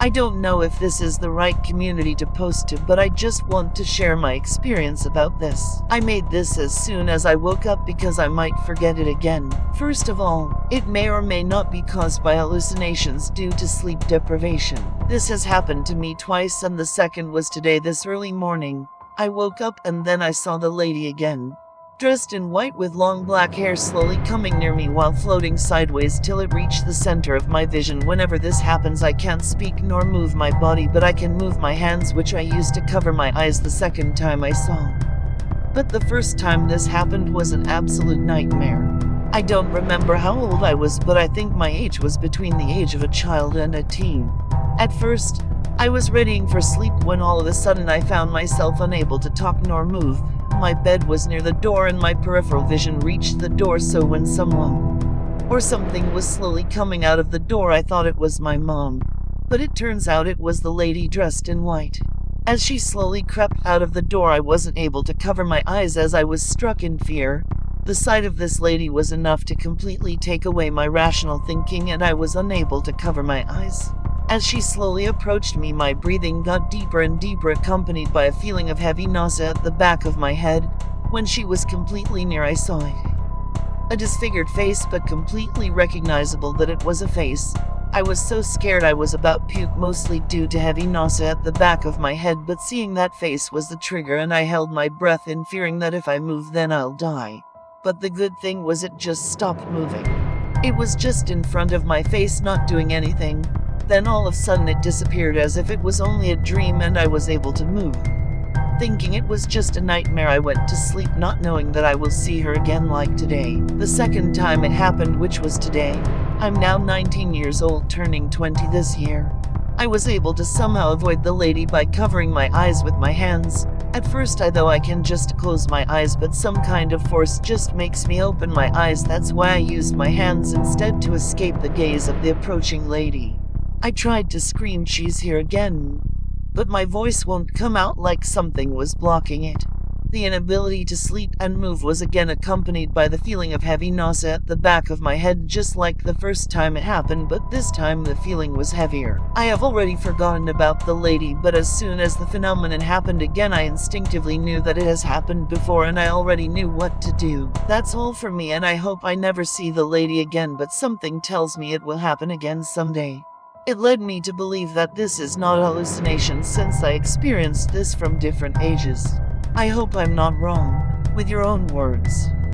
I don't know if this is the right community to post to, but I just want to share my experience about this. I made this as soon as I woke up because I might forget it again. First of all, it may or may not be caused by hallucinations due to sleep deprivation. This has happened to me twice, and the second was today this early morning. I woke up and then I saw the lady again, dressed in white with long black hair, slowly coming near me while floating sideways till it reached the center of my vision. Whenever this happens, I can't speak nor move my body, but I can move my hands, which I used to cover my eyes the second time I saw. But the first time this happened was an absolute nightmare. I don't remember how old I was, but I think my age was between the age of a child and a teen. At first, I was readying for sleep when all of a sudden I found myself unable to talk nor move. My bed was near the door and my peripheral vision reached the door, so when someone or something was slowly coming out of the door, I thought it was my mom. But it turns out it was the lady dressed in white. As she slowly crept out of the door, I wasn't able to cover my eyes as I was struck in fear. The sight of this lady was enough to completely take away my rational thinking, and I was unable to cover my eyes. As she slowly approached me, my breathing got deeper and deeper, accompanied by a feeling of heavy nausea at the back of my head. When she was completely near, I saw a disfigured face, but completely recognizable that it was a face. I was so scared I was about to puke, mostly due to heavy nausea at the back of my head, but seeing that face was the trigger, and I held my breath in fearing that if I move then I'll die. But the good thing was it just stopped moving. It was just in front of my face, not doing anything. Then all of a sudden it disappeared as if it was only a dream, and I was able to move. Thinking it was just a nightmare, I went to sleep, not knowing that I will see her again like today. The second time it happened, which was today. I'm now 19 years old, turning 20 this year. I was able to somehow avoid the lady by covering my eyes with my hands. At first I can just close my eyes, but some kind of force just makes me open my eyes. That's why I used my hands instead to escape the gaze of the approaching lady. I tried to scream, "She's here again," but my voice won't come out, like something was blocking it. The inability to sleep and move was again accompanied by the feeling of heavy nausea at the back of my head, just like the first time it happened, but this time the feeling was heavier. I have already forgotten about the lady, but as soon as the phenomenon happened again, I instinctively knew that it has happened before, and I already knew what to do. That's all for me, and I hope I never see the lady again, but something tells me it will happen again someday. It led me to believe that this is not hallucination, since I experienced this from different ages. I hope I'm not wrong. With your own words.